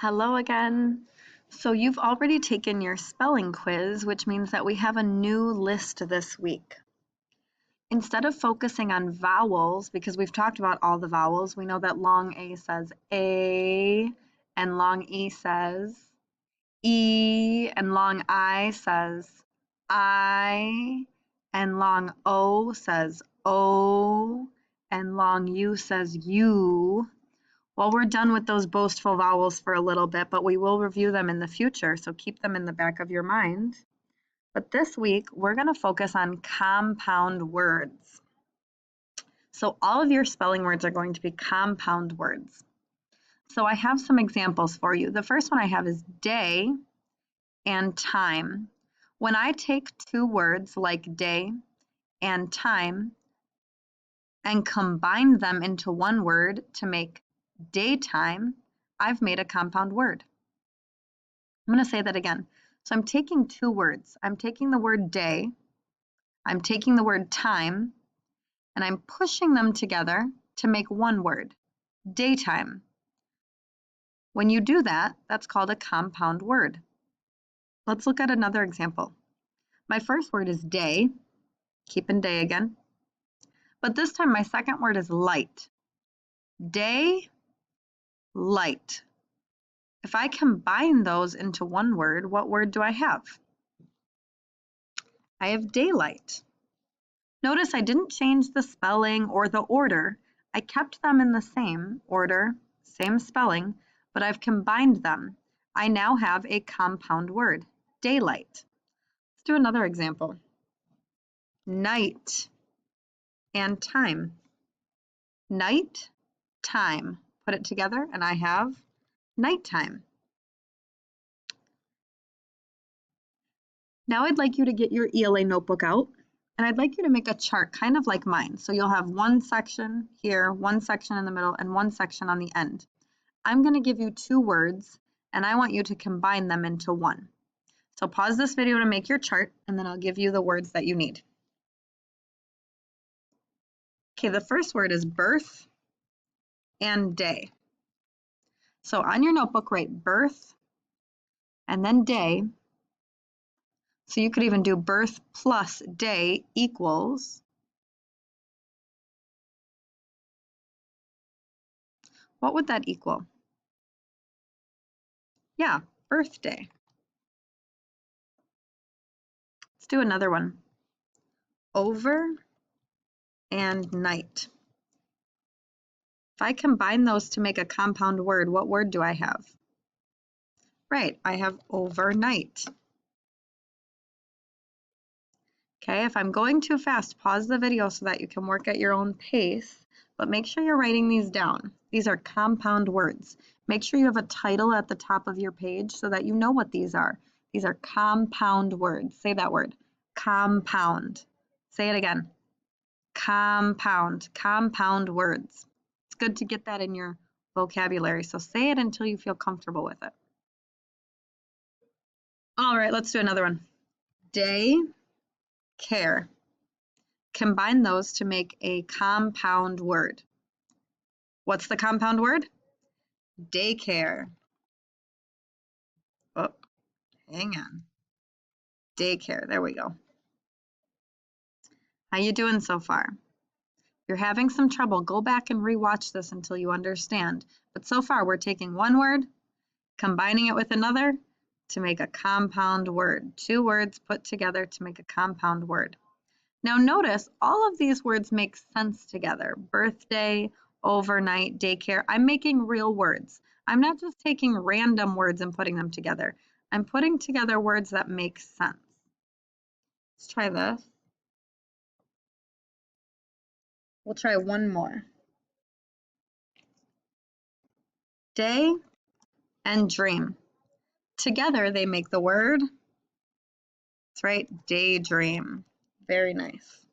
Hello again. So you've already taken your spelling quiz, which means that we have a new list this week. Instead of focusing on vowels, because we've talked about all the vowels, we know that long A says A, and long E says E, and long I says I, and long O says O, and long U says U. Well, we're done with those boastful vowels for a little bit, but we will review them in the future, so keep them in the back of your mind. But this week, we're going to focus on compound words. So all of your spelling words are going to be compound words. So I have some examples for you. The first one I have is day and time. When I take two words like day and time and combine them into one word to make daytime, I've made a compound word. I'm going to say that again. So I'm taking two words. I'm taking the word day, I'm taking the word time, and I'm pushing them together to make one word, daytime. When you do that, that's called a compound word. Let's look at another example. My first word is day, keeping day again, but this time my second word is light. Day, light. If I combine those into one word, what word do I have? I have daylight. Notice I didn't change the spelling or the order. I kept them in the same order, same spelling, but I've combined them. I now have a compound word, daylight. Let's do another example. Night and time. Night, time. Put it together and I have nighttime. Now I'd like you to get your ELA notebook out, and I'd like you to make a chart kind of like mine. So you'll have one section here, one section in the middle, and one section on the end. I'm going to give you two words, and I want you to combine them into one. So pause this video to make your chart, and then I'll give you the words that you need. Okay, the first word is birth and day. So on your notebook, write birth and then day. So you could even do birth plus day equals. What would that equal? Yeah, birthday. Let's do another one. Over and night. If I combine those to make a compound word, what word do I have? Right, I have overnight. Okay, if I'm going too fast, pause the video so that you can work at your own pace, but make sure you're writing these down. These are compound words. Make sure you have a title at the top of your page so that you know what these are. These are compound words. Say that word, compound. Say it again, compound, compound words. It's good to get that in your vocabulary, so say it until you feel comfortable with it. All right, let's do another one. Day, care. Combine those to make a compound word. What's the compound word? Daycare. Oh, hang on. Daycare, there we go. How you doing so far? If you're having some trouble, go back and rewatch this until you understand. But so far, we're taking one word, combining it with another to make a compound word. Two words put together to make a compound word. Now notice all of these words make sense together. Birthday, overnight, daycare. I'm making real words. I'm not just taking random words and putting them together. I'm putting together words that make sense. Let's try this. We'll try one more. Day and dream. Together they make the word, that's right, daydream. Very nice.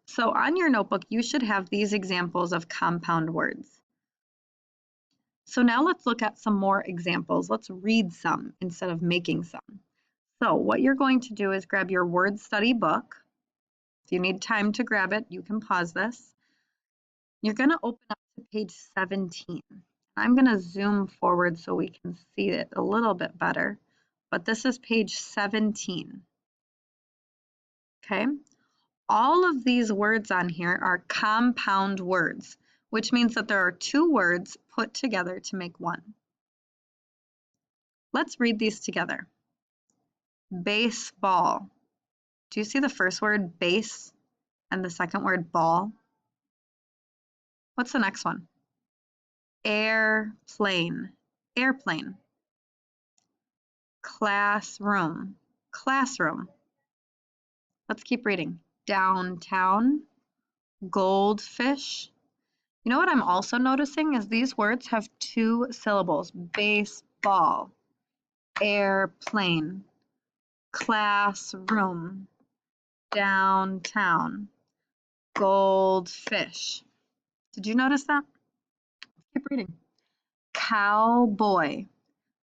So on your notebook, you should have these examples of compound words. So now let's look at some more examples. Let's read some instead of making some. So what you're going to do is grab your word study book. If you need time to grab it, you can pause this. You're going to open up to page 17. I'm going to zoom forward so we can see it a little bit better, but this is page 17. Okay, all of these words on here are compound words, which means that there are two words put together to make one. Let's read these together. Baseball. Do you see the first word, base, and the second word, ball? What's the next one? Airplane. Airplane. Classroom. Classroom. Let's keep reading. Downtown. Goldfish. You know what I'm also noticing is these words have two syllables. Baseball. Airplane. Classroom. Downtown. Goldfish. Did you notice that? Keep reading. Cowboy.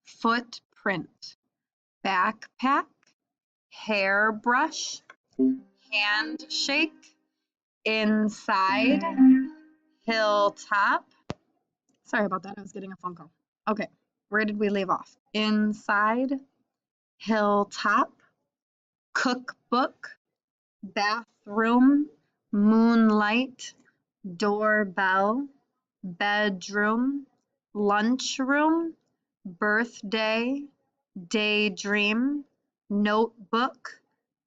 Footprint. Backpack. Hairbrush. Handshake. Inside. Hilltop. Sorry about that. I was getting a phone call. Okay, where did we leave off? Inside. Hilltop. Cookbook. Bathroom. Moonlight. Doorbell. Bedroom. Lunchroom. Birthday. Daydream. Notebook.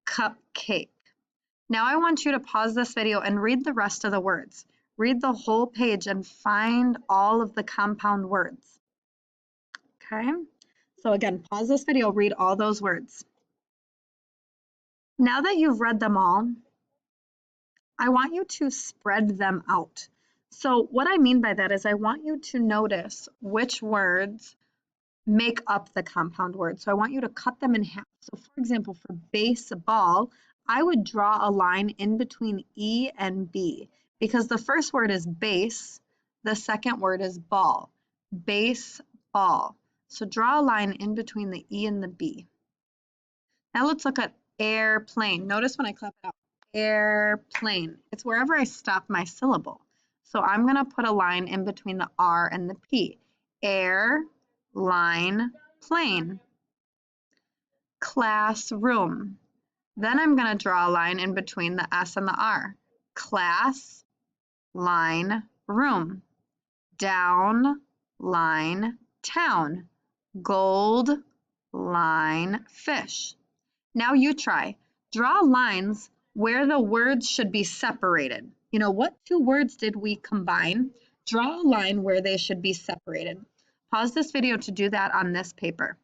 Cupcake. Now I want you to pause this video and read the rest of the words. Read the whole page and find all of the compound words. Okay? So again, pause this video, read all those words. Now that you've read them all, I want you to spread them out. So what I mean by that is I want you to notice which words make up the compound word. So I want you to cut them in half. So for example, for baseball, I would draw a line in between E and B because the first word is base, the second word is ball. Baseball. So draw a line in between the E and the B. Now let's look at airplane. Notice when I clap it out, airplane. It's wherever I stop my syllable. So I'm going to put a line in between the R and the P. Air, line, plane. Classroom. Then I'm going to draw a line in between the S and the R. Class, line, room. Down, line, town. Gold, line, fish. Now you try. Draw lines where the words should be separated. You know, what two words did we combine? Draw a line where they should be separated. Pause this video to do that on this paper.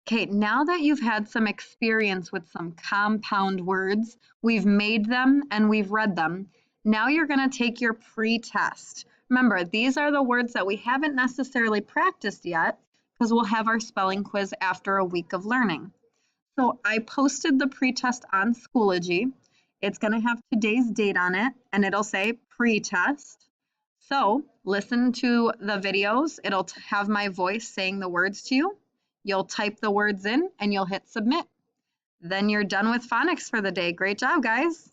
Okay, now that you've had some experience with some compound words, we've made them and we've read them. Now you're going to take your pre-test. Remember, these are the words that we haven't necessarily practiced yet because we'll have our spelling quiz after a week of learning. So I posted the pre-test on Schoology. It's going to have today's date on it and it'll say pre-test. So listen to the videos. It'll have my voice saying the words to you. You'll type the words in and you'll hit submit. Then you're done with phonics for the day. Great job, guys.